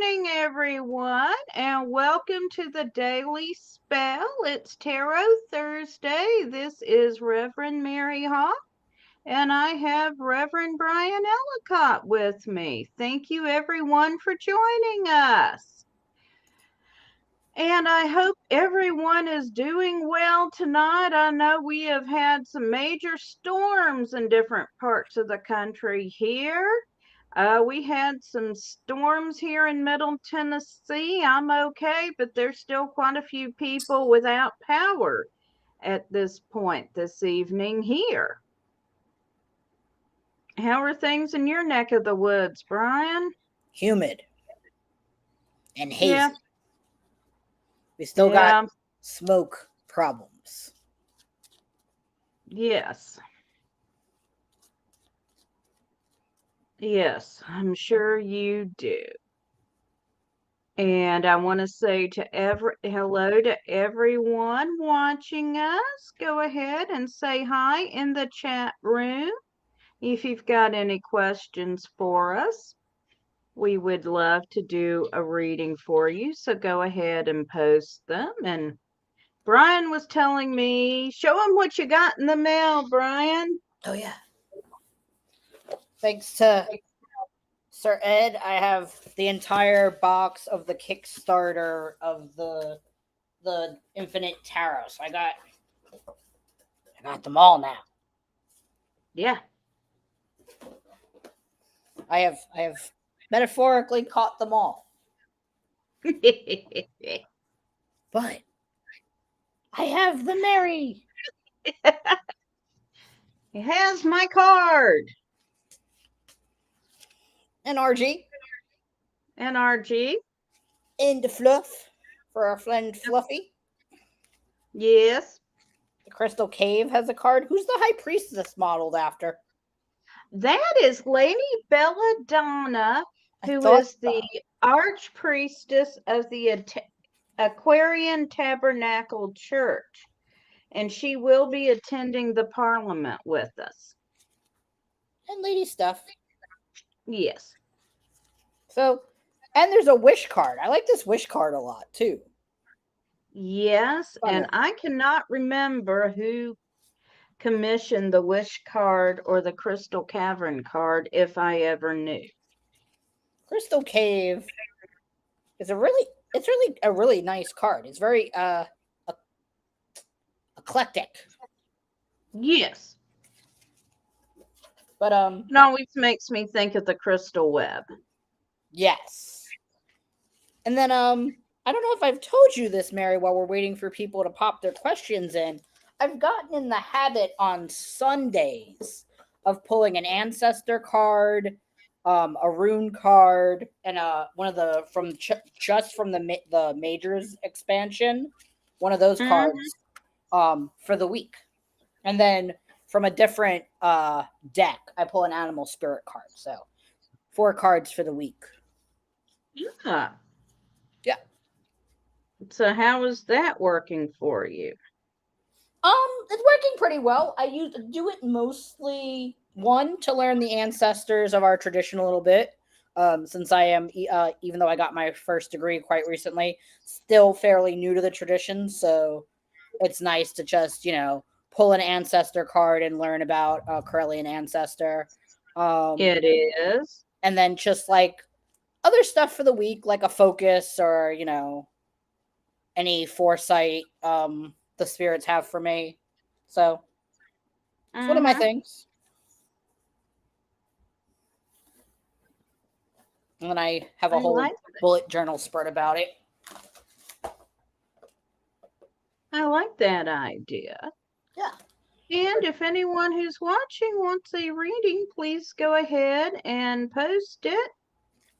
morning, everyone, and welcome to the Daily Spell. It's Tarot Thursday. This is Reverend Mary Hawk, and I have Reverend Brian Ellicott with me. Thank you, everyone, for joining us. And I hope everyone is doing well tonight. I know we have had some major storms in different parts of the country here. We had some storms here in Middle Tennessee. I'm okay, but there's still quite a few people without power at this point this evening here. How are things in your neck of the woods, Brian? Humid and hazy. Yeah. We still got smoke problems. Yes. Yes, I'm sure you do. And I want to say hello to everyone watching us. Go ahead and say hi in the chat room if you've got any questions for us. We would love to do a reading for you, so go ahead and post them. And Brian was telling me, show him what you got in the mail, Brian. Oh, yeah. Thanks to Sir Ed, I have the entire box of the Kickstarter of the Infinite Tarot. So I got them all now. Yeah. I have metaphorically caught them all. But I have the Mary. He has my card. And RG. And RG. And the fluff for our friend Fluffy. Yes. The Crystal Cave has a card. Who's the High Priestess modeled after? That is Lady Belladonna, who is the Archpriestess of the Aquarian Tabernacle Church. And she will be attending the Parliament with us. And Lady Stuff. Yes. So, and there's a wish card. I like this wish card a lot, too. Yes, and I cannot remember who commissioned the wish card or the Crystal Cavern card, if I ever knew. Crystal Cave is a really nice card. It's very eclectic. Yes. But it always makes me think of the Crystal Web. Yes. And then I don't know if I've told you this, Mary, while we're waiting for people to pop their questions in. I've gotten in the habit on Sundays of pulling an ancestor card, a rune card, and one of the from the Majors expansion, one of those cards for the week. And then from a different deck, I pull an animal spirit card. So 4 cards for the week. Yeah. Yeah. So how is that working for you? It's working pretty well. I do it mostly, one, to learn the ancestors of our tradition a little bit. Since I am, even though I got my first degree quite recently, still fairly new to the tradition. So it's nice to just, pull an ancestor card and learn about a Corellian ancestor. It is. And then just like other stuff for the week, like a focus or, any foresight the spirits have for me. So it's one of my things. And then I have a whole bullet journal spread about it. I like that idea. Yeah. And if anyone who's watching wants a reading, please go ahead and post it.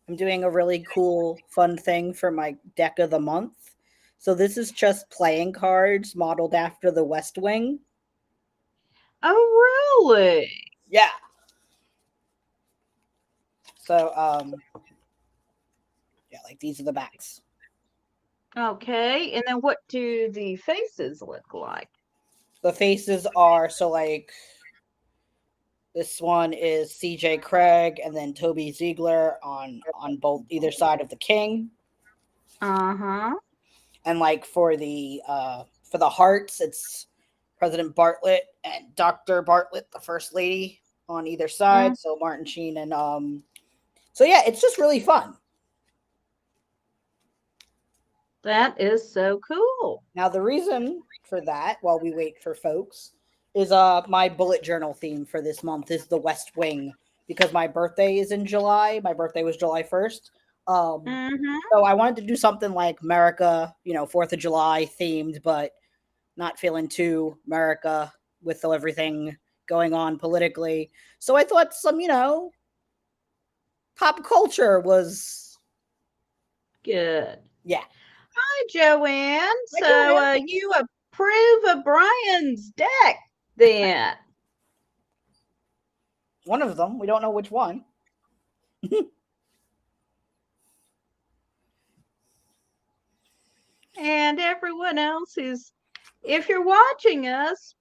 I'm doing a really cool, fun thing for my deck of the month. So this is just playing cards modeled after the West Wing. Oh, really? Yeah. So, yeah, like these are the backs. Okay, and then what do the faces look like? The faces are, so like, This one is C.J. Craig and then Toby Ziegler on both either side of the king. Uh-huh. And like for the hearts, it's President Bartlett and Dr. Bartlett, the first lady, on either side. Mm. So Martin Sheen and so yeah, it's just really fun. That is so cool. Now the reason for that, while we wait for folks, is my bullet journal theme for this month is the West Wing, because my birthday is in July. My birthday was July 1st. Mm-hmm. So I wanted to do something like America, 4th of July themed, but not feeling too America with everything going on politically. So I thought some, pop culture was Good. yeah. Hi, Joanne. Hi, So Joanne. you approve of Brian's deck then? One of them. We don't know which one. And everyone else who's, if you're watching us,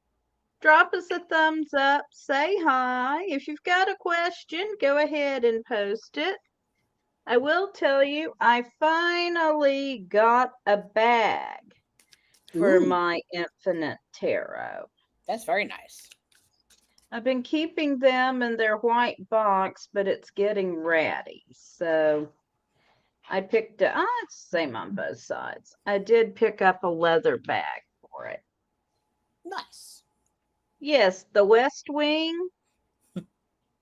drop us a thumbs up, say hi. If you've got a question, go ahead and post it. I will tell you, I finally got a bag for Ooh, my Infinite Tarot. that's very nice. I've been keeping them in their white box, but it's getting ratty. So I picked up, it's the same on both sides. I did pick up a leather bag for it. Nice. Yes, the West Wing.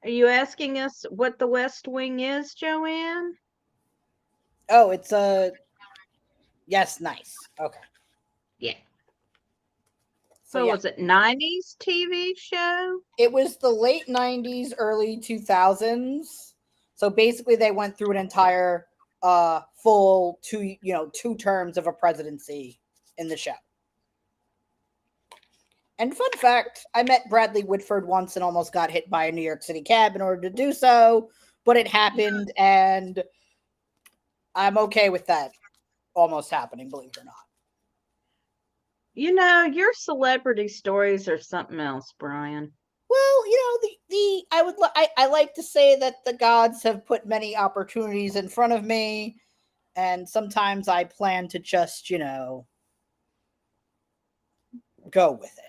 Are you asking us what the West Wing is, Joanne? Oh, it's yes, nice. Okay. Yeah. So Was it 90s TV show? it was the late 90s, early 2000s. So basically they went through an entire full two terms of a presidency in the show. And fun fact, I met Bradley Whitford once and almost got hit by a New York City cab in order to do so, but it happened and I'm okay with that almost happening, believe it or not. Your celebrity stories are something else, Brian. Well, I like to say that the gods have put many opportunities in front of me, and sometimes I plan to just, go with it.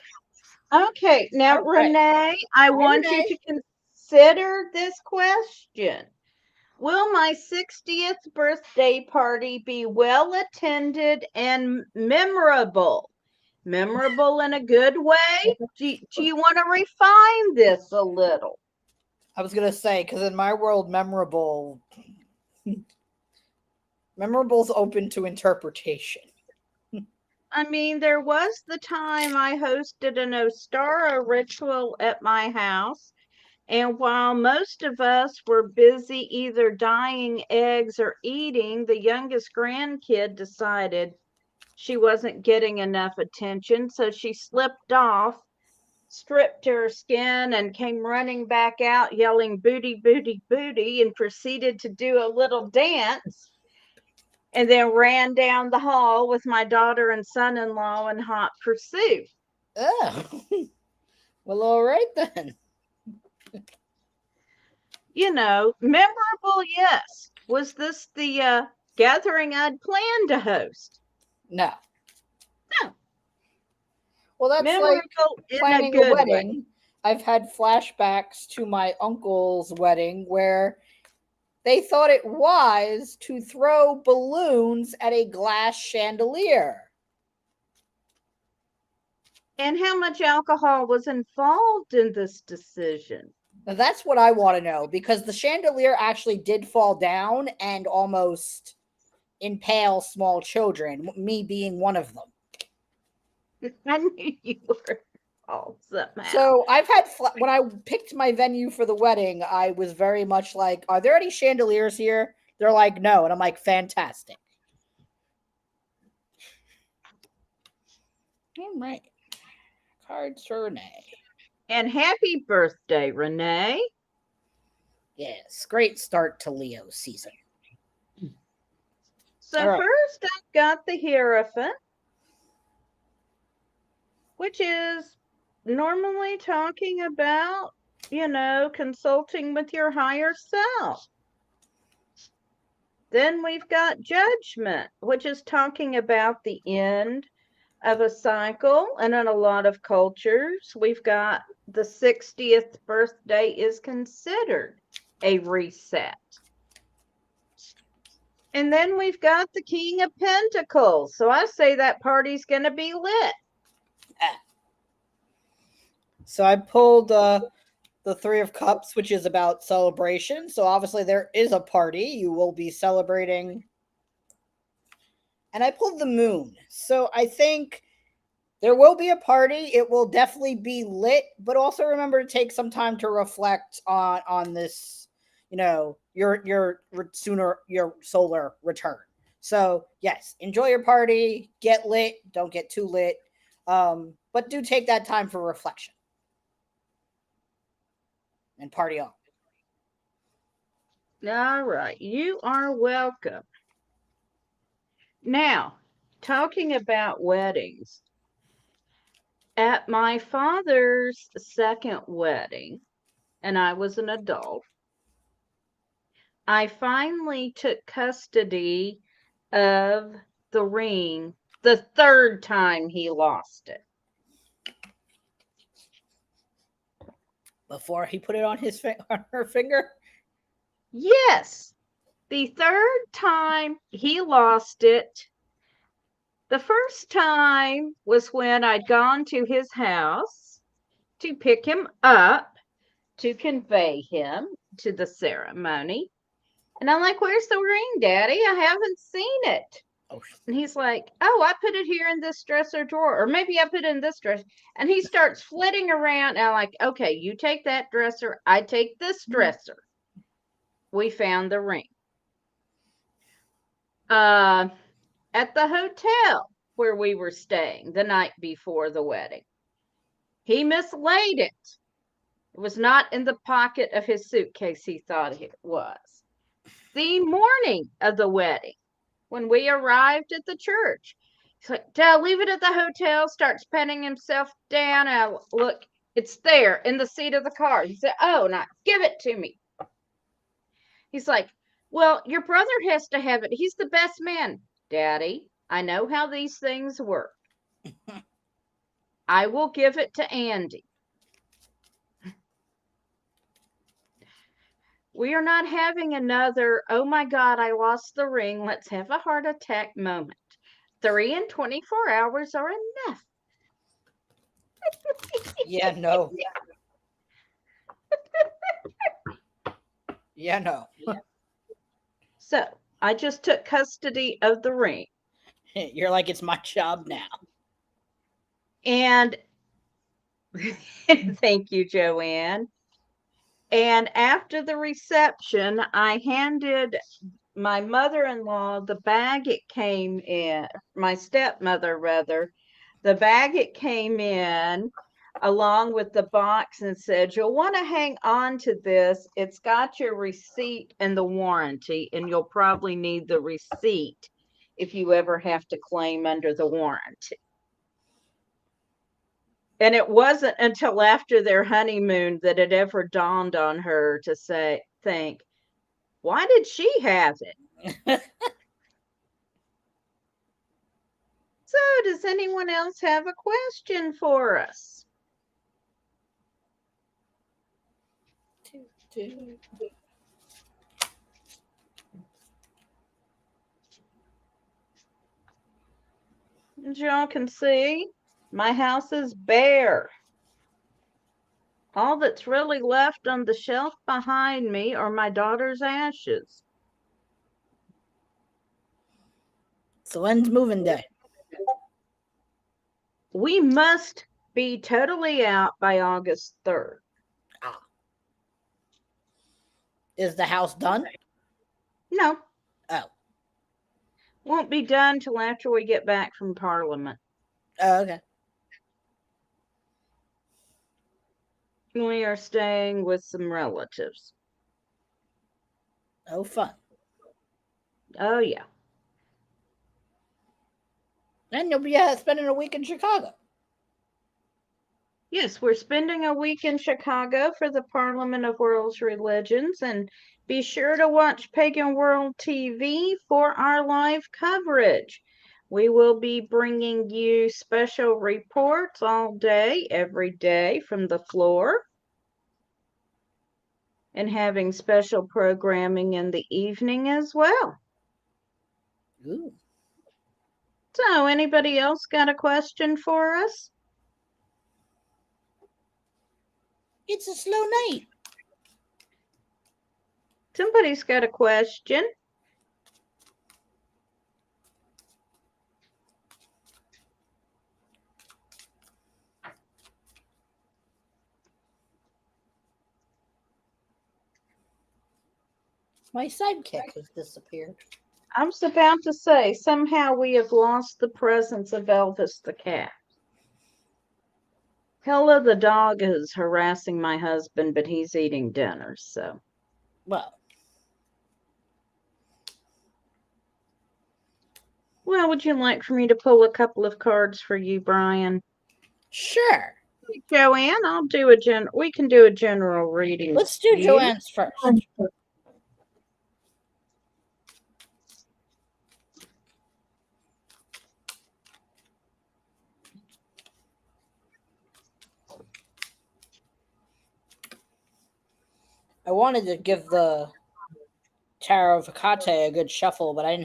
Okay, now Okay. Renee, I want Renee. you to consider this question. Will my 60th birthday party be well attended and memorable? Memorable in a good way? Do you want to refine this a little? I was gonna say, because in my world, memorable's open to interpretation. I mean, there was the time I hosted an Ostara ritual at my house. And while most of us were busy either dyeing eggs or eating, the youngest grandkid decided she wasn't getting enough attention. So she slipped off, stripped her skin, and came running back out yelling, "Booty, booty, booty," and proceeded to do a little dance. And then ran down the hall with my daughter and son in law in hot pursuit. Oh. Well, all right then. Memorable, yes. Was this the gathering I'd planned to host? No. No. Well, that's Memorable like in a planning a good wedding. way. I've had flashbacks to my uncle's wedding where they thought it wise to throw balloons at a glass chandelier. And how much alcohol was involved in this decision? Now that's what I want to know, because the chandelier actually did fall down and almost impale small children, me being one of them. I knew you were awesome. So I've had, when I picked my venue for the wedding, I was very much like, are there any chandeliers here? They're like, no. And I'm like, fantastic. All right. Cards for Renee. And happy birthday, Renee. Yes, great start to Leo season. So right. First I've got the Hierophant, which is normally talking about consulting with your higher self. Then we've got judgment, which is talking about the end of a cycle. And in a lot of cultures, we've got the 60th birthday is considered a reset. And then we've got the King of Pentacles. So I say that party's going to be lit. So I pulled the Three of Cups, which is about celebration. So obviously there is a party. You will be celebrating. And I pulled the Moon. So I think there will be a party. It will definitely be lit, but also remember to take some time to reflect on this, your solar return. So yes, enjoy your party, get lit, don't get too lit, but do take that time for reflection and party on. All right, you are welcome. Now, talking about weddings, at my father's second wedding, and I was an adult, I finally took custody of the ring the third time he lost it. Before he put it on on her finger? Yes. The third time he lost it, the first time was when I'd gone to his house to pick him up to convey him to the ceremony. And I'm like, where's the ring, Daddy? I haven't seen it. Oh. And he's like, oh, I put it here in this dresser drawer. Or maybe I put it in this dresser. And he starts flitting around. And I'm like, okay, you take that dresser. I take this dresser. We found the ring. At the hotel where we were staying the night before the wedding, he mislaid it. It was not in the pocket of his suitcase he thought it was. The morning of the wedding, when we arrived at the church, he's like, Dad, leave it at the hotel, starts patting himself down. And I look, it's there in the seat of the car. He said, oh, now give it to me. He's like, well, your brother has to have it. He's the best man. Daddy, I know how these things work. I will give it to Andy. We are not having another, oh my God, I lost the ring. Let's have a heart attack moment. 3 and 24 hours are enough. Yeah, no. Yeah, no. So I just took custody of the ring. You're like, it's my job now. And thank you, Joanne. And after the reception, I handed my mother-in-law the bag it came in, my stepmother rather, the bag it came in along with the box, and said, you'll want to hang on to this. It's got your receipt and the warranty, and you'll probably need the receipt if you ever have to claim under the warranty. And it wasn't until after their honeymoon that it ever dawned on her to think, why did she have it? So, does anyone else have a question for us? As y'all can see, my house is bare. All that's really left on the shelf behind me are my daughter's ashes. So when's moving day? We must be totally out by August 3rd. Is the house done? No. Oh. Won't be done till after we get back from Parliament. Oh, okay. We are staying with some relatives. Oh, fun. Oh, yeah. And you'll be spending a week in Chicago. Yes, we're spending a week in Chicago for the Parliament of World's Religions, and be sure to watch Pagan World TV for our live coverage. We will be bringing you special reports all day, every day from the floor, and having special programming in the evening as well. Ooh. So, anybody else got a question for us? It's a slow night. Somebody's got a question. My sidekick has disappeared. I was about to say, somehow we have lost the presence of Elvis the cat. Hella the dog is harassing my husband, but he's eating dinner, so. Well, Would you like for me to pull a couple of cards for you, Brian? sure. Joanne, we can do a general reading. Let's do Joanne's first. I wanted to give the Tarot of Hecate a good shuffle, but I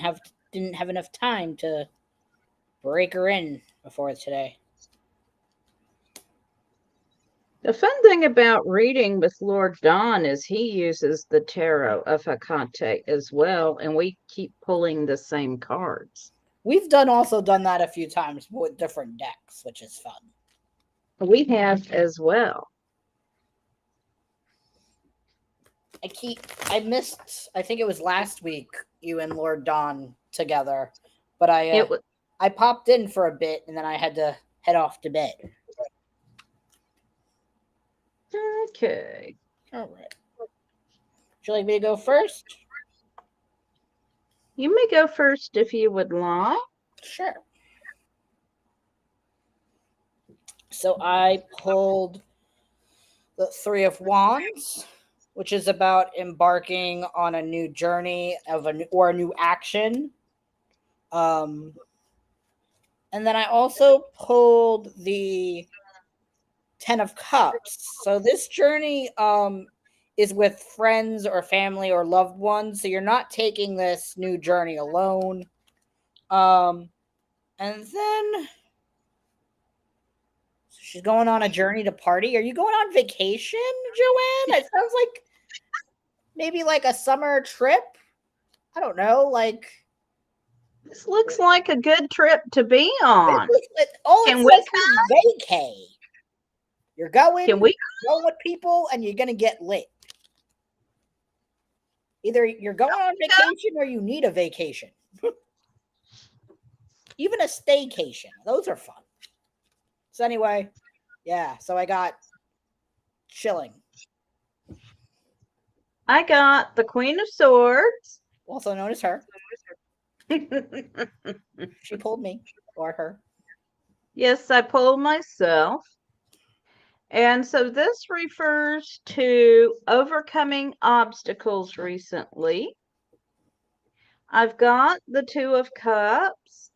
didn't have enough time to break her in before today. The fun thing about reading with Lord Don is he uses the Tarot of Hecate as well, and we keep pulling the same cards. We've also done that a few times with different decks, which is fun. We have as well. I think it was last week, you and Lord Don together, but I popped in for a bit and then I had to head off to bed. Okay. All right. Would you like me to go first? You may go first if you would like. Sure. So I pulled the Three of Wands, which is about embarking on a new journey or a new action. And then I also pulled the Ten of Cups. So this journey is with friends or family or loved ones. So you're not taking this new journey alone. And then she's going on a journey to party. Are you going on vacation, Joanne? It sounds like maybe like a summer trip. I don't know, like this looks like a good trip to be on. All it says is vacay. You're going with people and you're gonna get lit. Either you're going on vacation or you need a vacation. Even a staycation. Those are fun. So anyway, yeah, so I got chilling. I got the Queen of Swords. Also known as her. She pulled me or her. Yes, I pulled myself. And so this refers to overcoming obstacles recently. I've got the Two of Cups.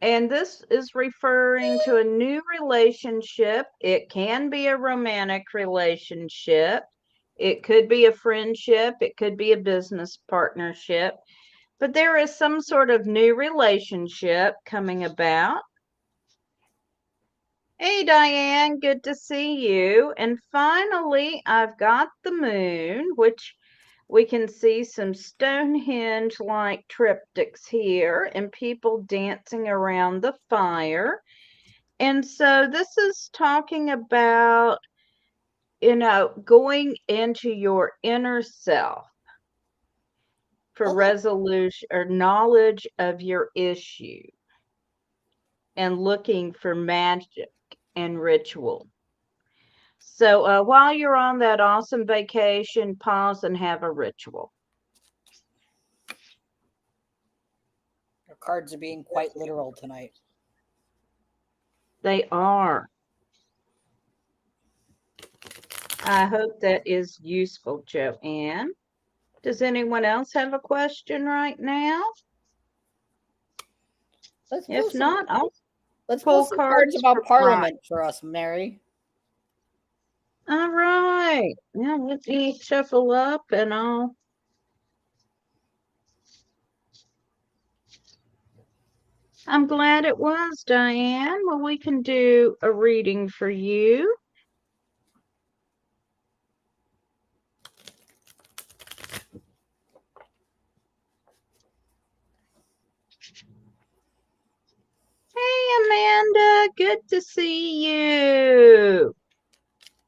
And this is referring to a new relationship. It can be a romantic relationship. It could be a friendship. It could be a business partnership. But there is some sort of new relationship coming about. Hey, Diane, good to see you. And finally, I've got the moon, which we can see some Stonehenge-like triptychs here and people dancing around the fire. And so this is talking about, going into your inner self for resolution or knowledge of your issue and looking for magic and ritual. So while you're on that awesome vacation, pause and have a ritual. Your cards are being quite literal tonight. They are. I hope that is useful, Joanne. Does anyone else have a question right now? If not, I'll let's pull pull some cards cards for about Brian. Parliament for us, Mary. All right. Now let me shuffle up and I'm glad it was, Diane. Well, we can do a reading for you. Hey, Amanda. Good to see you.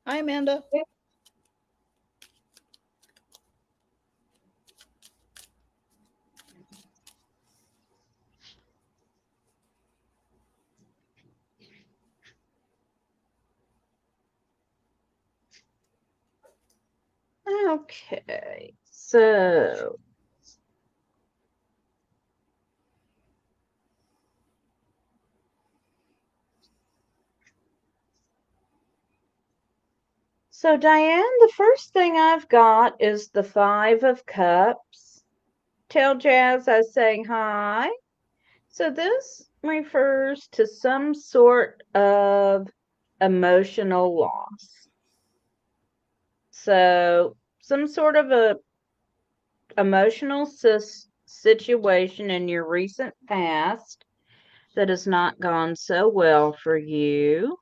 Hi, Amanda. Okay, so Diane, the first thing I've got is the Five of Cups. Tell Jazz I was saying hi. So this refers to some sort of emotional loss. So some sort of a emotional situation in your recent past that has not gone so well for you.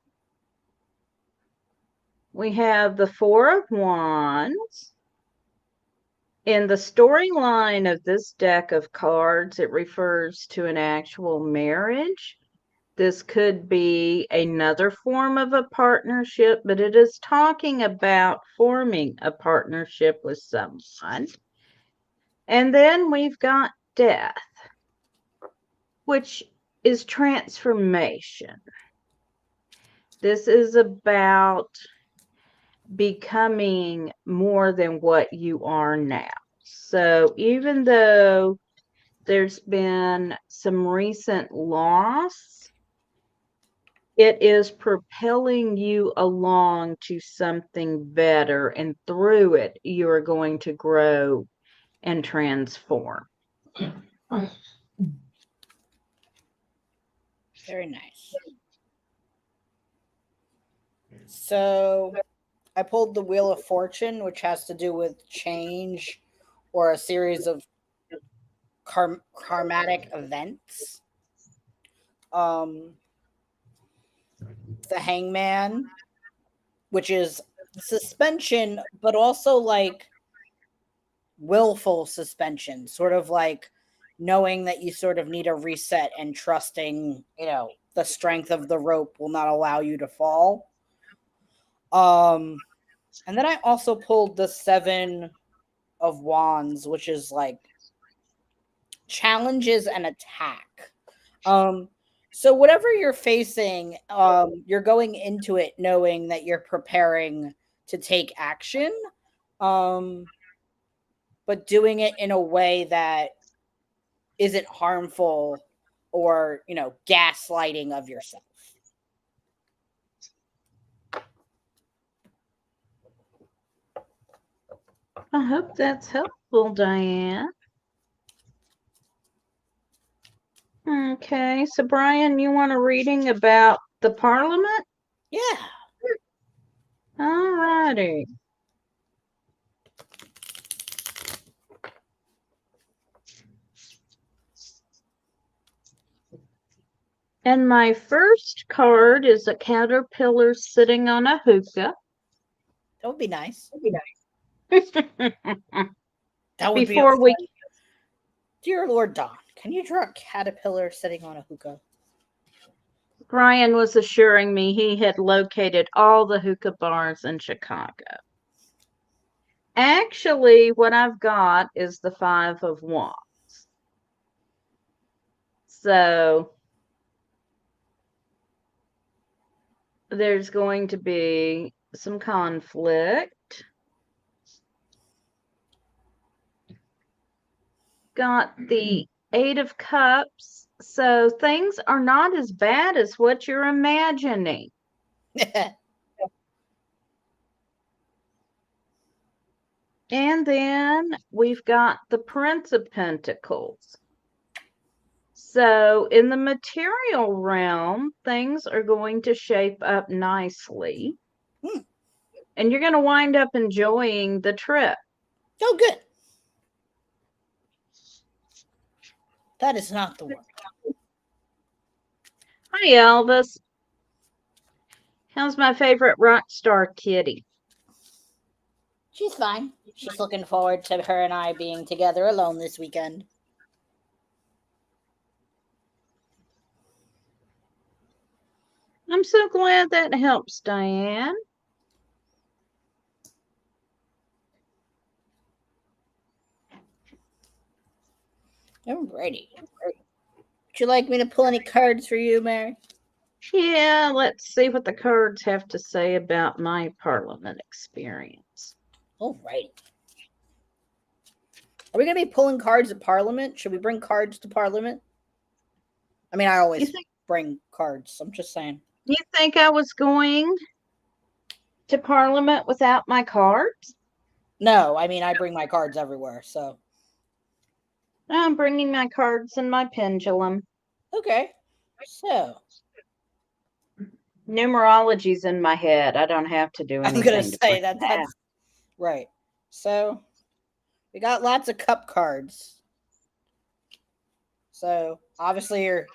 We have the Four of Wands. In the storyline of this deck of cards, it refers to an actual marriage. This could be another form of a partnership, but it is talking about forming a partnership with someone. And then we've got death, which is transformation. This is about becoming more than what you are now. So even though there's been some recent loss, it is propelling you along to something better, and through it, you are going to grow and transform. Very nice. So I pulled the Wheel of Fortune, which has to do with change or a series of karmatic events. The Hangman, which is suspension, but also like willful suspension, sort of like knowing that you sort of need a reset and trusting, the strength of the rope will not allow you to fall. And then I also pulled the Seven of Wands, which is like challenges and attack. So whatever you're facing, you're going into it knowing that you're preparing to take action, but doing it in a way that isn't harmful or, gaslighting of yourself. I hope that's helpful, Diane. Okay, so Brian, you want a reading about the Parliament? Yeah. All righty. And my first card is a caterpillar sitting on a hookah. That would be nice. That would Before we Dear Lord Don, can you draw a caterpillar sitting on a hookah? Brian was assuring me he had located all the hookah bars in Chicago. Actually, what I've got is the Five of Wands. So there's going to be some conflict. Got the Eight of Cups. So things are not as bad as what you're imagining. And then we've got the Prince of Pentacles. So in the material realm, things are going to shape up nicely. And you're going to wind up enjoying the trip. Oh, good. That is not the word. Hi, Elvis. How's my favorite rock star kitty? She's fine. She's looking forward to her and I being together alone this weekend. I'm so glad that helps, Diane. Alrighty. Would you like me to pull any cards for you, Mary? Yeah, let's see what the cards have to say about my Parliament experience. Alrighty. Are we going to be pulling cards at Parliament? Should we bring cards to Parliament? I mean, I always bring cards. I'm just saying. You think I was going to Parliament without my cards? No, I mean, I bring my cards everywhere, so. I'm bringing my cards and my pendulum. Okay. So. Numerology's in my head. I don't have to do anything. I'm going to say that's right. So, we got lots of cup cards. So, obviously, you're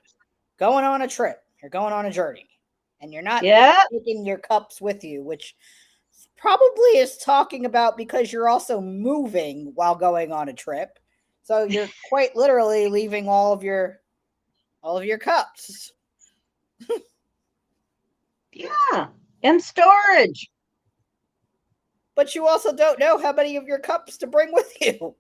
going on a trip. You're going on a journey. And you're not taking your cups with you, which probably is talking about because you're also moving while going on a trip. So you're quite literally leaving all of your cups. Yeah, in storage. But you also don't know how many of your cups to bring with you.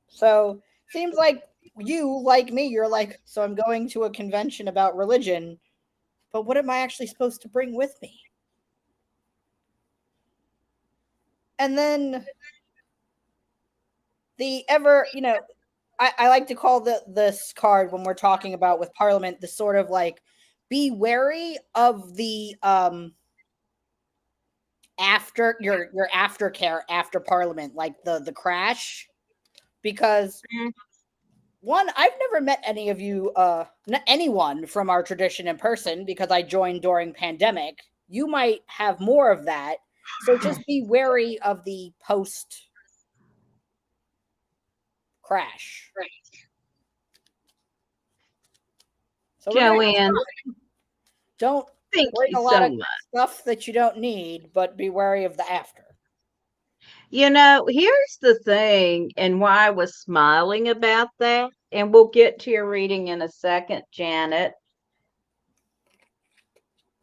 So seems like you, like me, you're like, so I'm going to a convention about religion, but what am I actually supposed to bring with me? And then the ever, I like to call this card when we're talking about with Parliament the sort of like be wary of the after your aftercare after Parliament, like the crash, because one, I've never met any of you, anyone from our tradition in person because I joined during pandemic. You might have more of that, so just be wary of the post crash. Right. So Joanne, don't bring a lot of stuff that you don't need, but be wary of the after. You know, here's the thing, and why I was smiling about that, and we'll get to your reading in a second, Janet.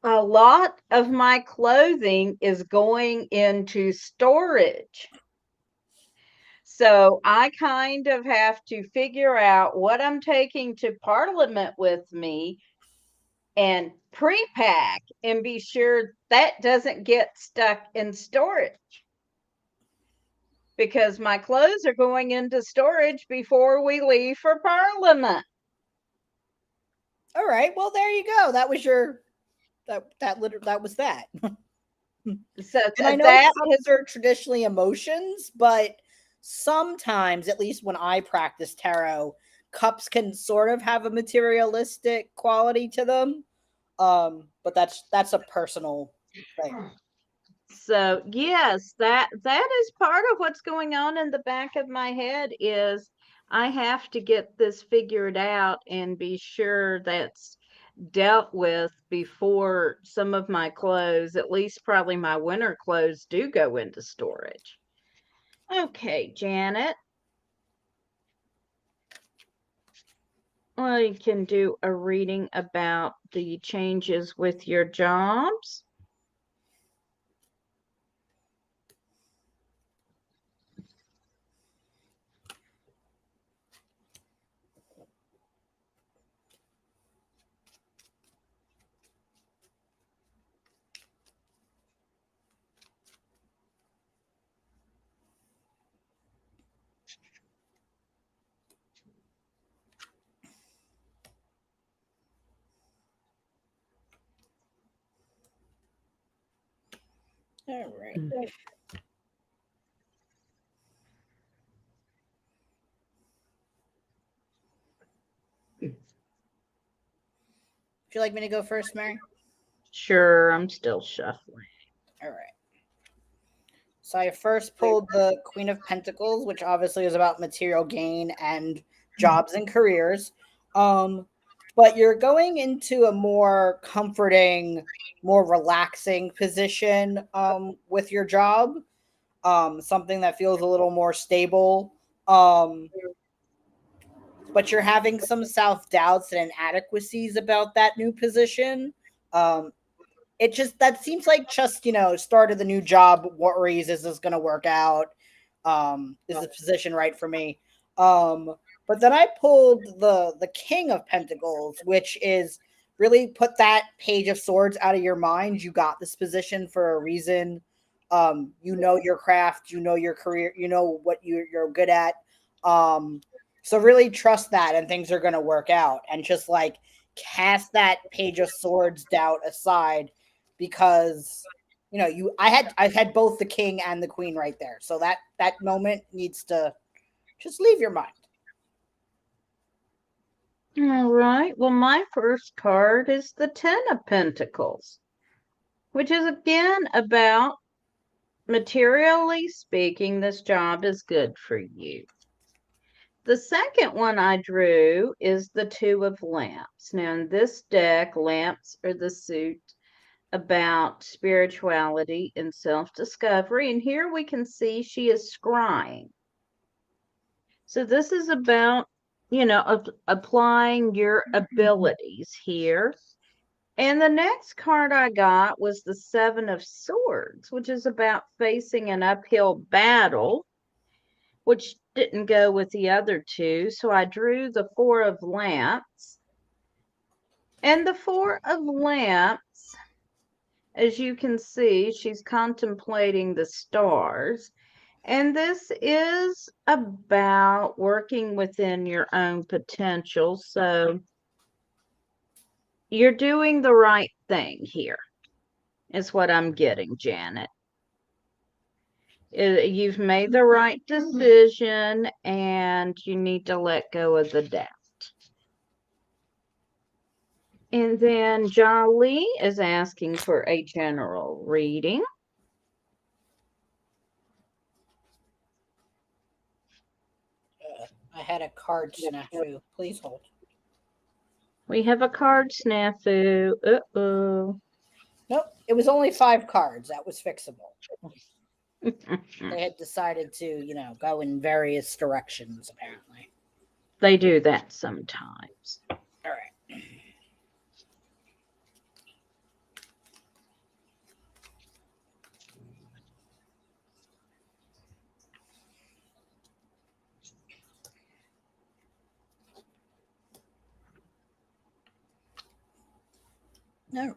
A lot of my clothing is going into storage. So I kind of have to figure out what I'm taking to Parliament with me and pre-pack and be sure that doesn't get stuck in storage. Because my clothes are going into storage before we leave for Parliament. All right. Well, there you go. That was your that was that. So and I know that are traditionally emotions, but sometimes, at least when I practice tarot, cups can sort of have a materialistic quality to them. But that's a personal thing. So yes, that is part of what's going on in the back of my head is I have to get this figured out and be sure that's dealt with before some of my clothes, at least probably my winter clothes, do go into storage. Okay, Janet. I can do a reading about the changes with your jobs. All right. Would you like me to go first, Mary? Sure, I'm still shuffling. All right. So I first pulled the Queen of Pentacles, which obviously is about material gain and jobs and careers. But you're going into a more comforting, more relaxing position with your job. Something that feels a little more stable. But you're having some self-doubts and inadequacies about that new position. Um, it just that seems like just start of the new job worries. Is this going to work out? Is the position right for me? But then I pulled the King of Pentacles, which is really put that Page of Swords out of your mind. You got this position for a reason. You know your craft, you know your career, you know what you're good at. So really trust that, and things are going to work out. And just like cast that Page of Swords doubt aside, because I've had both the king and the queen right there. So that moment needs to just leave your mind. All right. Well, my first card is the Ten of Pentacles, which is again about materially speaking, this job is good for you. The second one I drew is the Two of Lamps. Now, in this deck, lamps are the suit about spirituality and self-discovery. And here we can see she is scrying. So this is about, applying your abilities here. And the next card I got was the Seven of Swords, which is about facing an uphill battle, which didn't go with the other two. So I drew the Four of Lamps. And the Four of Lamps, as you can see, she's contemplating the stars. And this is about working within your own potential. So you're doing the right thing here, is what I'm getting, Janet. You've made the right decision and you need to let go of the doubt. And then Jolly is asking for a general reading. I had a card snafu. Please hold. We have a card snafu. Uh-oh. Nope, it was only 5 cards. That was fixable. They had decided to, go in various directions, apparently. They do that sometimes. All right. All right.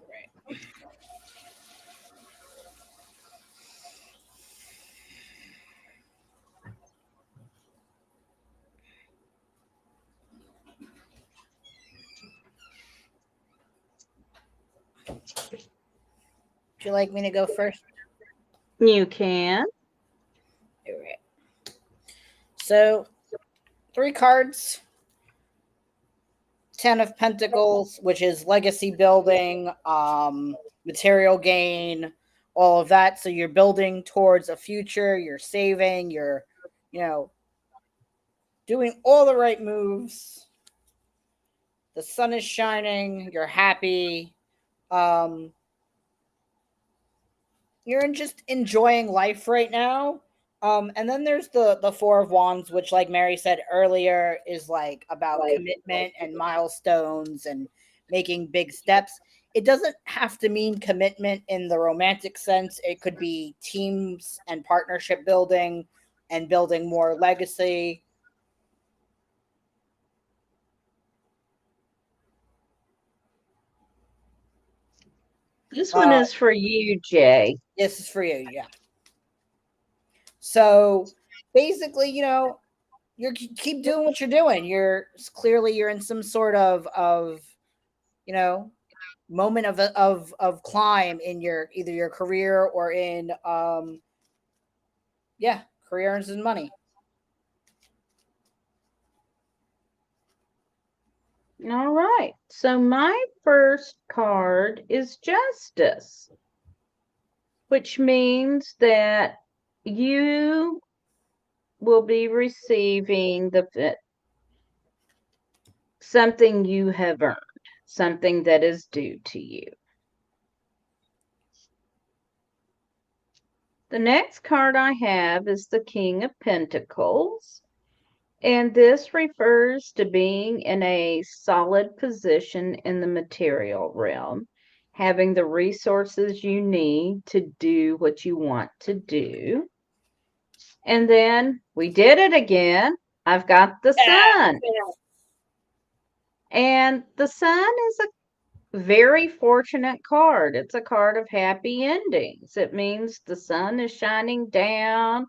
Would you like me to go first? You can. All right. So, 3 cards. 10 of Pentacles, which is legacy building, material gain, all of that. So you're building towards a future, you're saving, you're, doing all the right moves. The sun is shining, you're happy. You're just enjoying life right now. And then there's the Four of Wands, which, like Mary said earlier, is like about commitment and milestones and making big steps. It doesn't have to mean commitment in the romantic sense. It could be teams and partnership building and building more legacy. This one is for you, Jay. This is for you, yeah. So basically, you keep doing what you're doing. You're in some sort of moment of climb in your either your career or in career earns and money. All right. So my first card is Justice, which means that you will be receiving something you have earned, something that is due to you. The next card I have is the King of Pentacles, and this refers to being in a solid position in the material realm, having the resources you need to do what you want to do. And then we did it again. I've got the Sun. And the Sun is a very fortunate card. It's a card of happy endings. It means the sun is shining down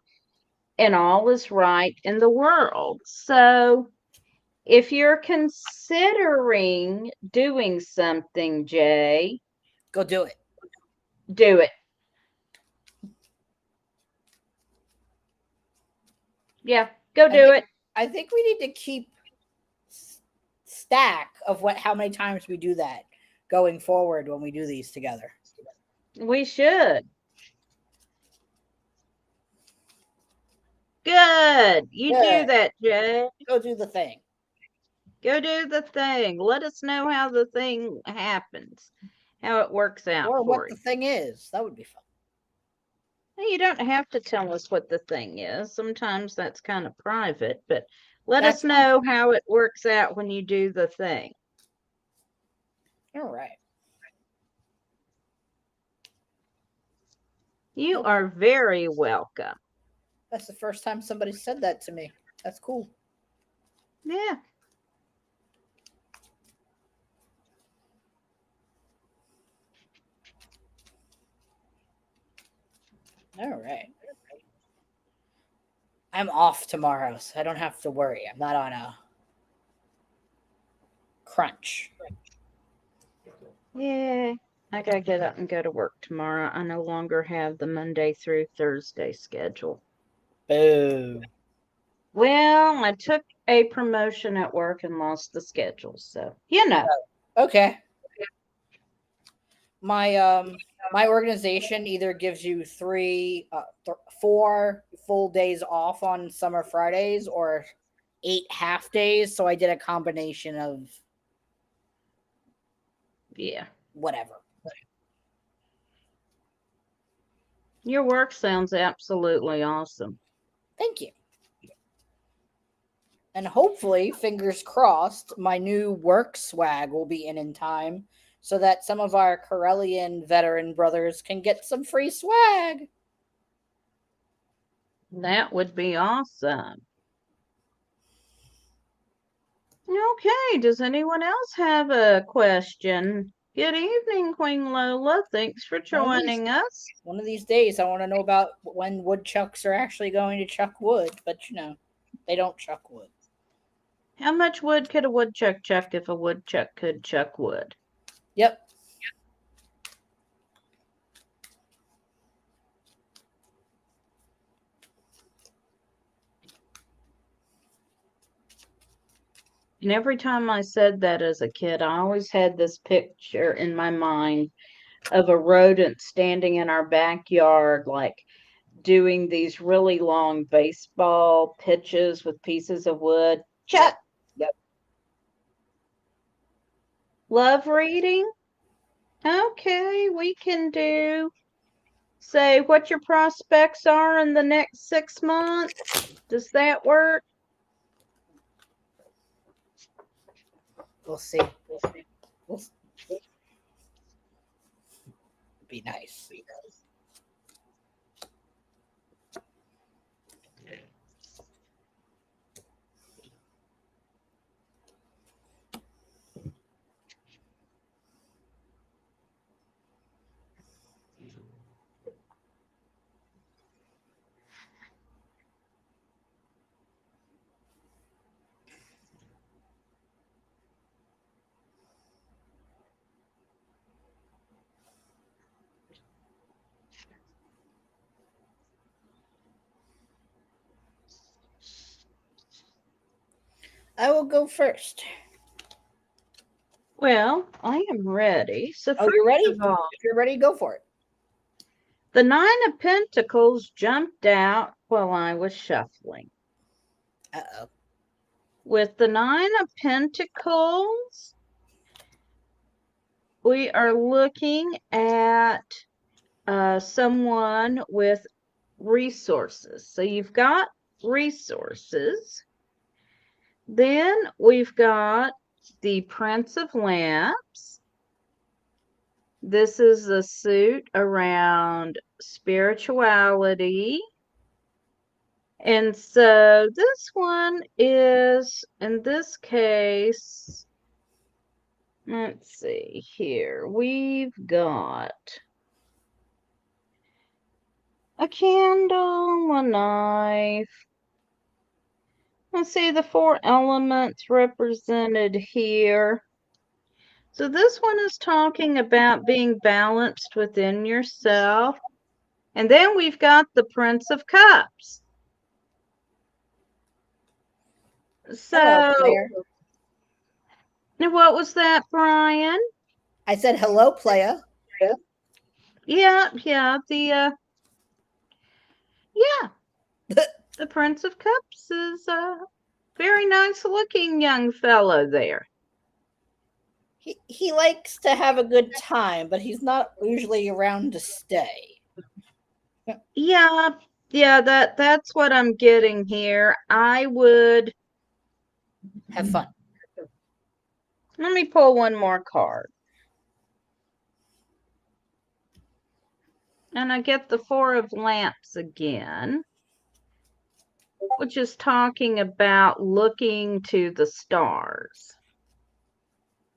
and all is right in the world. So if you're considering doing something, Jay, go do it. Do it. Yeah, go do it. I think we need to keep stack of how many times we do that going forward when we do these together. We should. Good. You do that, Jay. Go do the thing. Go do the thing. Let us know how the thing happens, how it works out. Or what the thing is. That would be fun. You don't have to tell us what the thing is. Sometimes that's kind of private, but let us know how it works out when you do the thing. All right. You are very welcome. That's the first time somebody said that to me. That's cool. Yeah. All right. I'm off tomorrow, so I don't have to worry. I'm not on a crunch. Yeah. I gotta get up and go to work tomorrow. I no longer have the Monday through Thursday schedule. Boo. Well, I took a promotion at work and lost the schedule, so you know. Okay. My organization either gives you 4 full days off on summer Fridays or 8 half days. So I did a combination of whatever. Your work sounds absolutely awesome. Thank you. And hopefully, fingers crossed, my new work swag will be in time so that some of our Corellian veteran brothers can get some free swag. That would be awesome. Okay, does anyone else have a question? Good evening, Queen Lola. Thanks for joining us. One of these days, I want to know about when woodchucks are actually going to chuck wood, but they don't chuck wood. How much wood could a woodchuck chuck if a woodchuck could chuck wood? Yep. And every time I said that as a kid, I always had this picture in my mind of a rodent standing in our backyard, like doing these really long baseball pitches with pieces of wood. Chuck! Yep. Love reading? Okay, we can say what your prospects are in the next 6 months. Does that work? We'll see. Be nice. I will go first. Well, I am ready. So Oh, you're first ready? of all, If you're ready, go for it. the Nine of Pentacles jumped out while I was shuffling. Uh-oh. With the Nine of Pentacles, we are looking at someone with resources. So you've got resources. Then we've got the Prince of Lamps. This is a suit around spirituality. And so this one is, in this case, let's see here. We've got a candle, a knife. Let's see the four elements represented here. So this one is talking about being balanced within yourself. And then we've got the Prince of Cups. So, Hello, player. what was that, Brian? I said hello, player. Yeah, the Prince of Cups is a very nice looking young fellow there. He likes to have a good time, but he's not usually around to stay. Yeah, that's what I'm getting here. I would Have fun. let me pull one more card. And I get the Four of Lamps again, which is talking about looking to the stars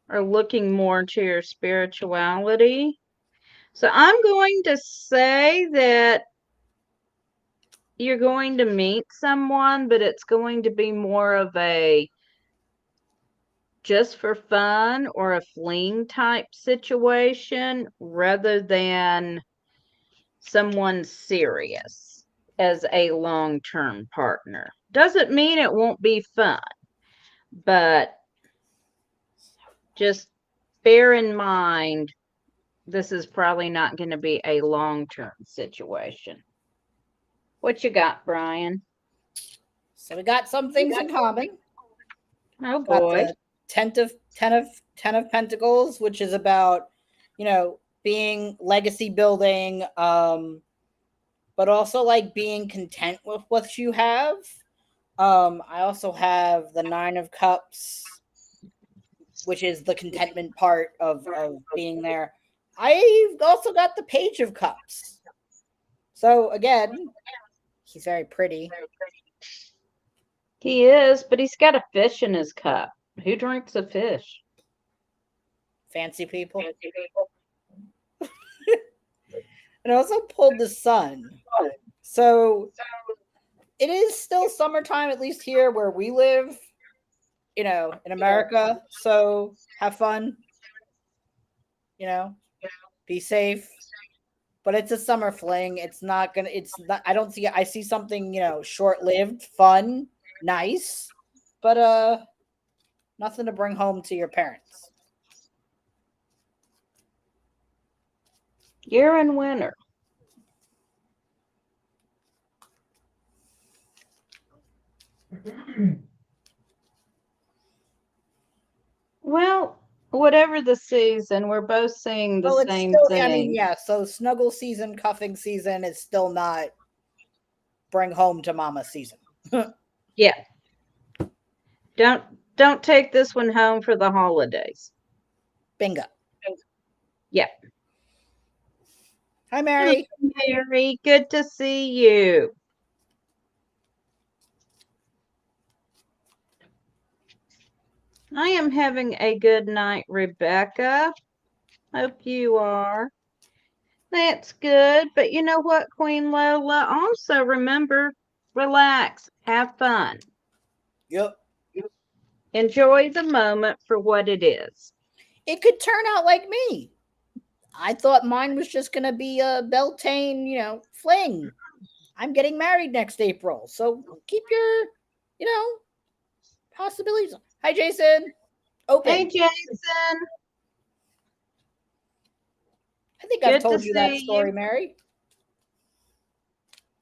or looking more to your spirituality. So I'm going to say that you're going to meet someone, but it's going to be more of a just for fun or a fling type situation rather than someone serious as a long-term partner. Doesn't mean it won't be fun, but just bear in mind this is probably not going to be a long-term situation. What you got, Brian? So we got some things in common. Oh Got boy. the ten of Pentacles, which is about, being legacy building, but also like being content with what you have. I also have the Nine of Cups, which is the contentment part of being there. I've also got the Page of Cups. So again, he's very pretty. He is, but he's got a fish in his cup. Who drinks a fish? Fancy people. And I also pulled the Sun. So it is still summertime, at least here where we live, in America. So have fun, be safe. But it's a summer fling. It's not, I don't see, I see something, short lived, fun, nice, but nothing to bring home to your parents. You're in winter. Well, whatever the season, we're both seeing the same thing. I mean, yeah, so snuggle season, cuffing season is still not bring home to mama season. Yeah. Don't take this one home for the holidays. Bingo. Yeah. Hi, Mary. Mary, good to see you. I am having a good night, Rebecca. Hope you are. That's good. But you know what, Queen Lola? Also remember, relax, have fun. Yep. Enjoy the moment for what it is. It could turn out like me. I thought mine was just going to be a Beltane, fling. I'm getting married next April. So keep your, possibilities. Hi, Jason. Open. Hey, Jason. I think I've Good to told you that see story, you. Mary.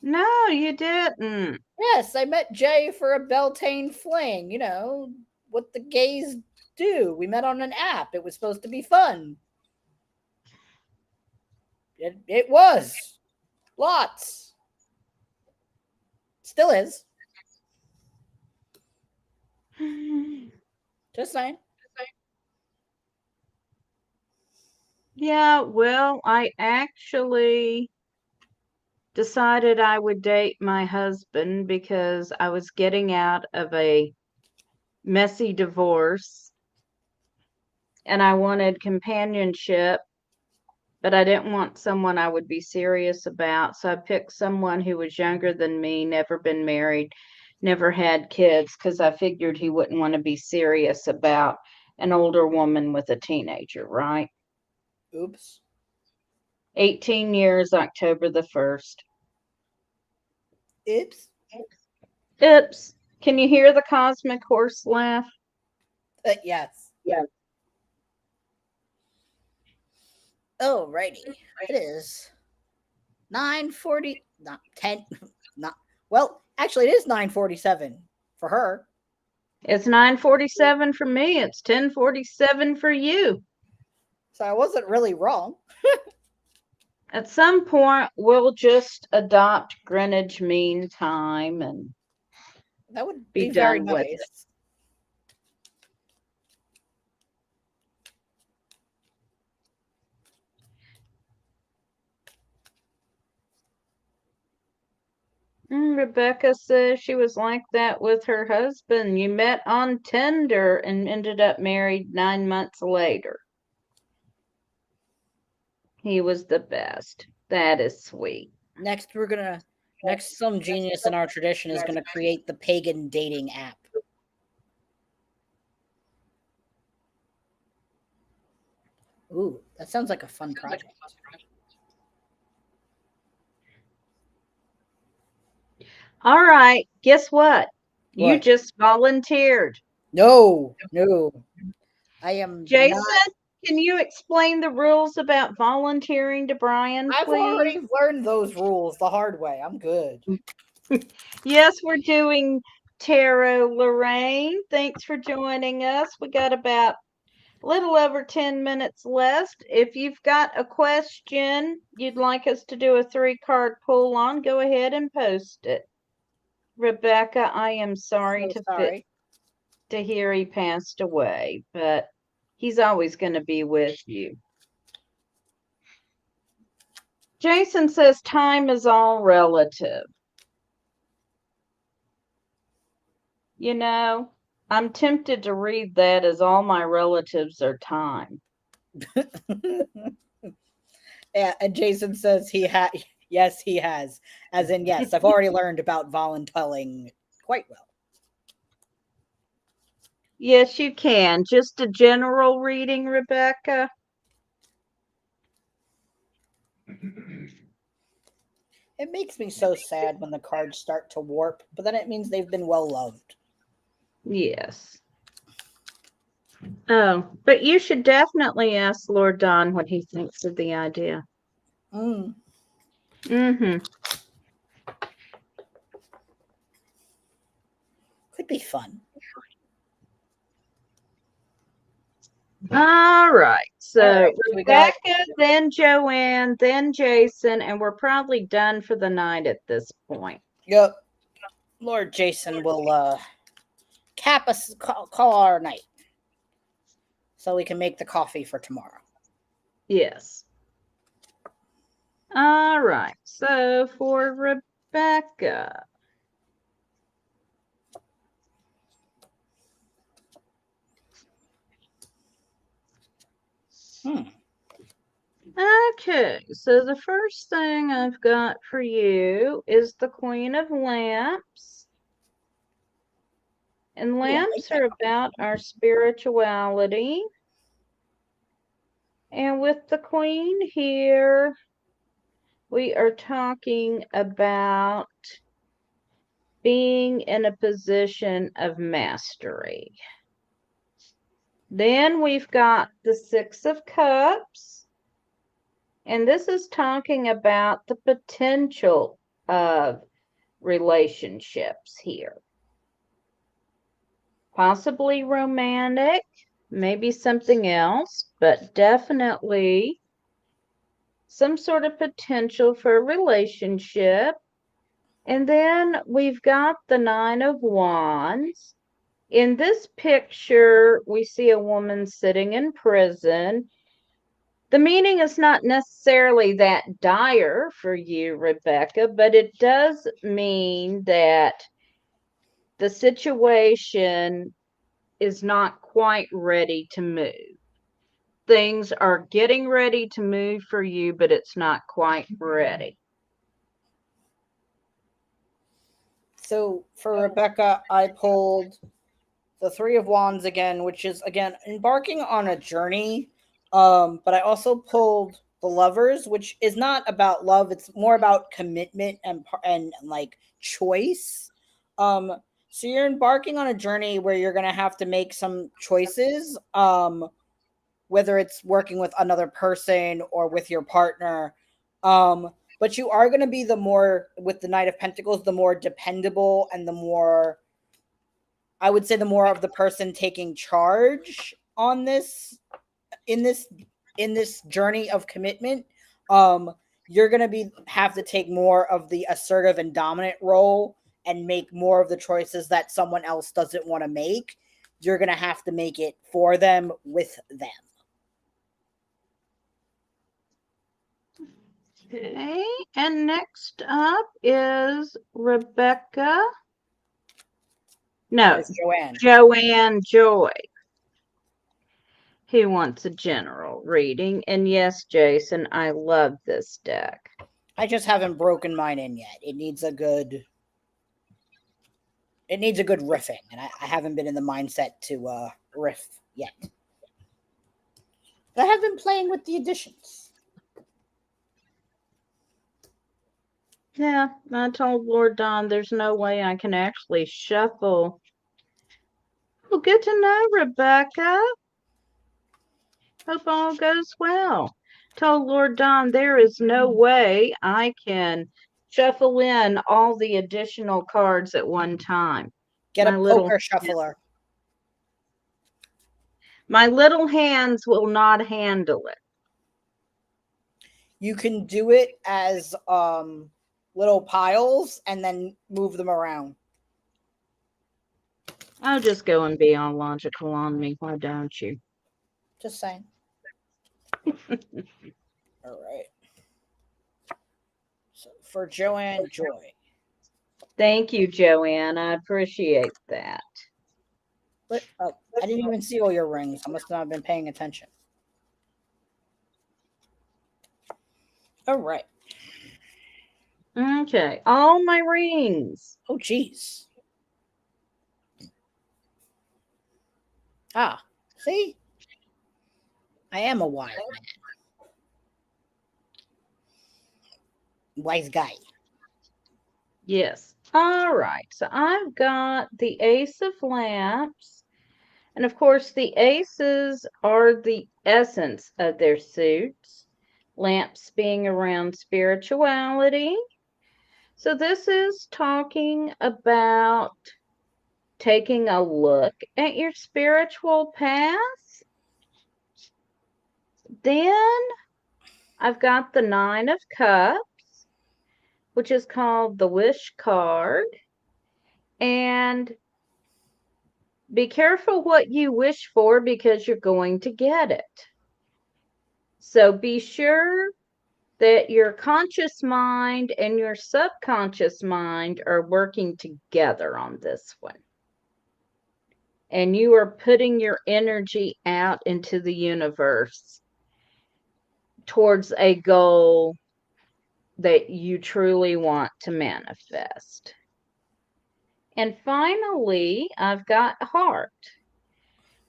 No, you didn't. Yes, I met Jay for a Beltane fling. You know, what the gays do. We met on an app. It was supposed to be fun. It was. Lots. Still is. Just saying. Yeah, well, I actually decided I would date my husband because I was getting out of a messy divorce and I wanted companionship, but I didn't want someone I would be serious about. So I picked someone who was younger than me, never been married, never had kids, because I figured he wouldn't want to be serious about an older woman with a teenager, right? Oops. 18 years, October the 1st. Oops. Oops. Can you hear the cosmic horse laugh? Yes. Yeah. Alrighty. It is 9:40. Not 10. Not well. Actually, it is 9:47 for her. It's 9:47 for me. It's 10:47 for you. So I wasn't really wrong. At some point, we'll just adopt Greenwich Mean Time and That would be be very done with it. nice. Rebecca says she was like that with her husband. You met on Tinder and ended up married 9 months later. He was the best. That is sweet. Next, some genius in our tradition is gonna create the pagan dating app. Ooh, that sounds like a fun project. All right, guess what? You What? just volunteered. No. I am Jason, not. can you explain the rules about volunteering to Brian, I've please? already learned those rules the hard way. I'm good. Yes, we're doing tarot, Lorraine. Thanks for joining us. We got about a little over 10 minutes left. If you've got a question you'd like us to do a 3-card pull on, go ahead and post it. Rebecca, I am sorry So sorry. to hear he passed away, but he's always going to be with you. Jason says time is all relative. You know, I'm tempted to read that as all my relatives are time. Yeah, and Jason says he had. Yes, he has. As in, yes, I've already learned about voluntelling quite well. Yes, you can. Just a general reading, Rebecca. It makes me so sad when the cards start to warp, but then it means they've been well loved. Yes. Oh, but you should definitely ask Lord Don what he thinks of the idea. Mm-hmm. Could be fun. All right. So right, so Rebecca, then Joanne, then Jason, and we're probably done for the night at this point. Yep. Lord Jason will cap us, call our night, so we can make the coffee for tomorrow. Yes. All right. So for Rebecca. Okay, so the first thing I've got for you is the Queen of Lamps. And lamps are about our spirituality. And with the Queen here, we are talking about being in a position of mastery. Then we've got the Six of Cups. And this is talking about the potential of relationships here. Possibly romantic, maybe something else, but definitely some sort of potential for a relationship. And then we've got the Nine of Wands. In this picture, we see a woman sitting in prison. The meaning is not necessarily that dire for you, Rebecca, but it does mean that the situation is not quite ready to move. Things are getting ready to move for you, but it's not quite ready. So for Rebecca, I pulled the Three of Wands again, which is again embarking on a journey. But I also pulled the Lovers, which is not about love; it's more about commitment and like choice. So you're embarking on a journey where you're gonna have to make some choices. Whether it's working with another person or with your partner. But you are going to be the more, with the Knight of Pentacles, the more dependable and the more, I would say, the more of the person taking charge on this, in this journey of commitment. You're going to have to take more of the assertive and dominant role and make more of the choices that someone else doesn't want to make. You're going to have to make it for them, with them. Okay, and next up is Rebecca. No, It's Joanne. Joanne Joy, who wants a general reading. And yes, Jason, I love this deck. I just haven't broken mine in yet. It needs a good riffing, and I haven't been in the mindset to riff yet. But I have been playing with the additions. Yeah, I told Lord Don there's no way I can actually shuffle. Well, good to know, Rebecca. Hope all goes well. Told Lord Don there is no way I can shuffle in all the additional cards at one time. Get a poker shuffler. My little hands will not handle it. You can do it as little piles and then move them around. I'll just go and be all logical on me. Why don't you? Just saying. All right. So for Joanne Joy. Thank you, Joanne. I appreciate that. But I didn't even see all your rings. I must not have been paying attention. All right. Okay, all my rings. Oh, geez. Ah, see? I am a wise man. Wise guy. Yes. All right. So I've got the Ace of Lamps. And of course, the aces are the essence of their suits. Lamps being around spirituality. So this is talking about taking a look at your spiritual path. Then I've got the Nine of Cups, which is called the Wish card. And be careful what you wish for because you're going to get it. So be sure that your conscious mind and your subconscious mind are working together on this one. And you are putting your energy out into the universe towards a goal that you truly want to manifest. And finally, I've got heart.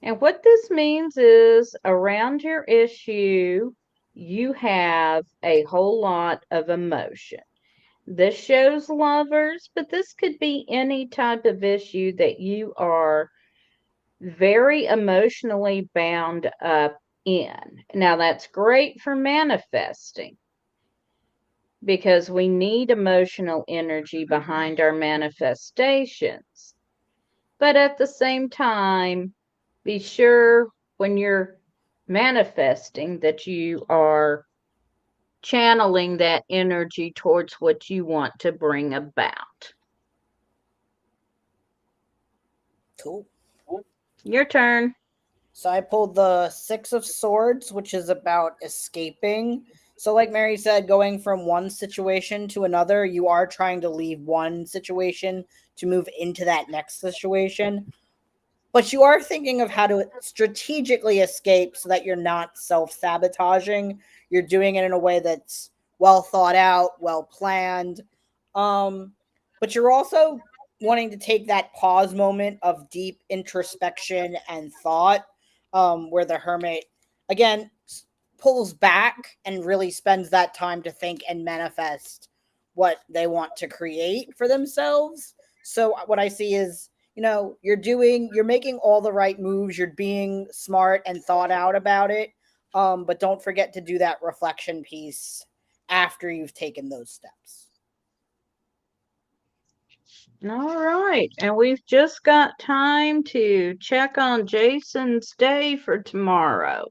And what this means is around your issue, you have a whole lot of emotion. This shows lovers, but this could be any type of issue that you are very emotionally bound up in. Now, that's great for manifesting because we need emotional energy behind our manifestations. But at the same time, be sure when you're manifesting that you are channeling that energy towards what you want to bring about. Cool. Your turn. So I pulled the Six of Swords, which is about escaping. So, like Mary said, going from one situation to another, you are trying to leave one situation to move into that next situation. But you are thinking of how to strategically escape so that you're not self sabotaging. You're doing it in a way that's well thought out, well planned. But you're also wanting to take that pause moment of deep introspection and thought, where the hermit, again, pulls back and really spends that time to think and manifest what they want to create for themselves. So, what I see is, you're making all the right moves, you're being smart and thought out about it, but don't forget to do that reflection piece after you've taken those steps. All right. And we've just got time to check on Jason's day for tomorrow.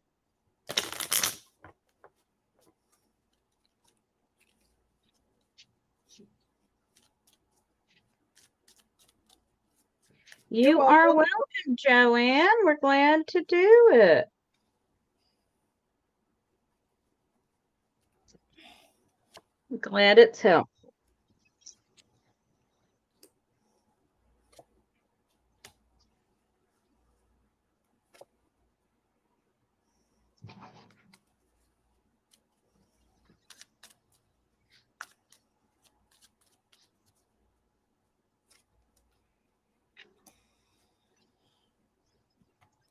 You are welcome, Joanne. We're glad to do it. I'm glad it's helpful.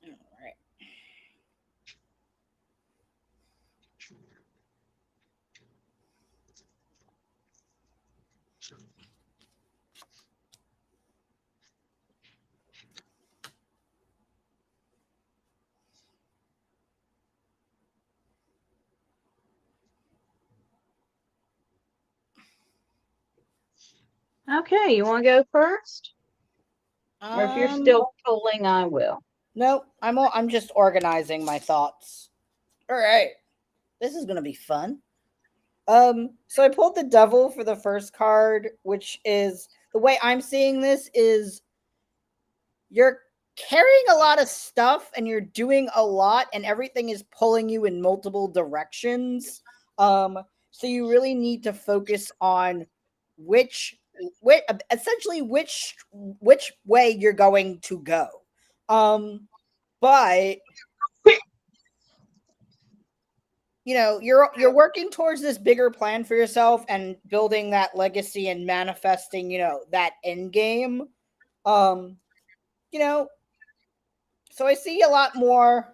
All right. Okay, you want to go first? Or if you're still pulling, I will. No, I'm just organizing my thoughts. All right. This is going to be fun. So I pulled the devil for the first card, which is, the way I'm seeing this is, you're carrying a lot of stuff and you're doing a lot and everything is pulling you in multiple directions. So you really need to focus on which essentially which way you're going to go. But you're working towards this bigger plan for yourself and building that legacy and manifesting, that end game. um you know so I see a lot more.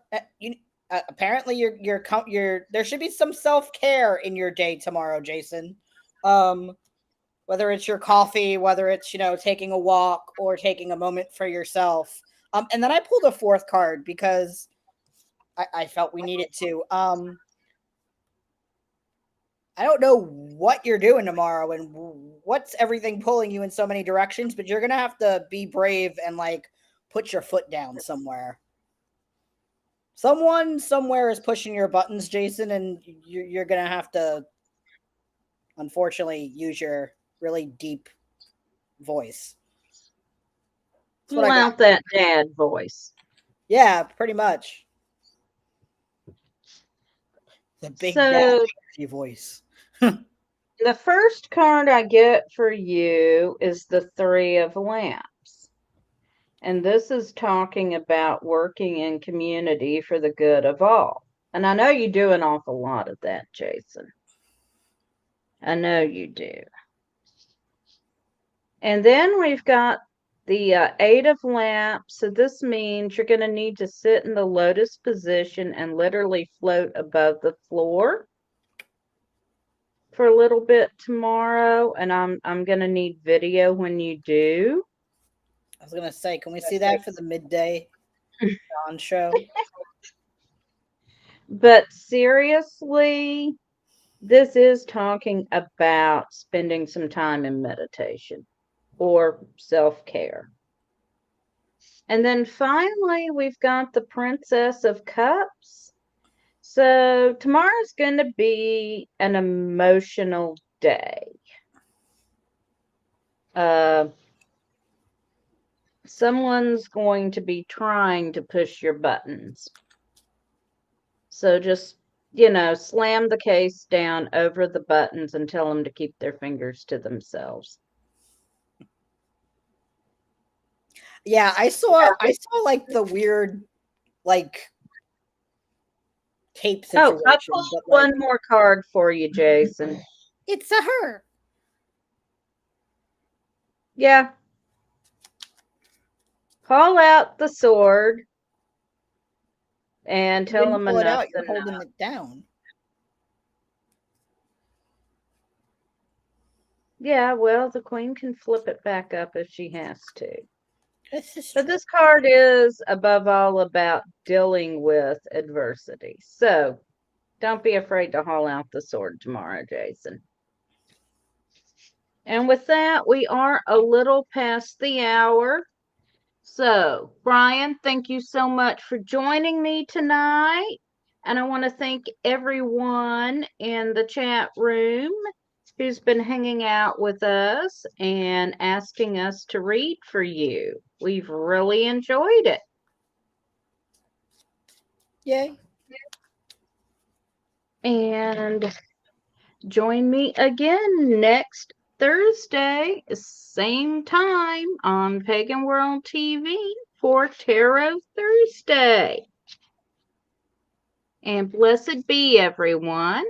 Apparently you're there should be some self-care in your day tomorrow, Jason. um whether it's your coffee, whether it's taking a walk or taking a moment for yourself. And then I pulled a fourth card because I felt we needed to. I don't know what you're doing tomorrow and what's everything pulling you in so many directions, but you're gonna have to be brave and put your foot down somewhere. Someone somewhere is pushing your buttons, Jason, and you're gonna have to, unfortunately, use your really deep voice. That's what Pull I got. out that dad voice. Yeah, pretty much. The big dad voice. The first card I get for you is the Three of Lamps. And this is talking about working in community for the good of all. And I know you do an awful lot of that, Jason. I know you do. And then we've got the Eight of Lamps. So this means you're going to need to sit in the lotus position and literally float above the floor. for a little bit tomorrow, and I'm gonna need video when you do. I was gonna say, can we see that for the midday Dawn show? But seriously, this is talking about spending some time in meditation or self-care. And then finally, we've got the Princess of Cups. So tomorrow's going to be an emotional day. Someone's going to be trying to push your buttons. So just, slam the case down over the buttons and tell them to keep their fingers to themselves. Yeah, I saw like the weird like tape situation. Oh, I pulled one more card for you, Jason. It's a her. Yeah. Haul out the sword and tell them enough. You're holding it down. Yeah, well, the queen can flip it back up if she has to. But this card is, above all, about dealing with adversity. So don't be afraid to haul out the sword tomorrow, Jason. And with that, we are a little past the hour. So, Brian, thank you so much for joining me tonight. And I want to thank everyone in the chat room who's been hanging out with us and asking us to read for you. We've really enjoyed it. Yay. And join me again next Thursday, same time on Pagan World TV for Tarot Thursday. And blessed be everyone.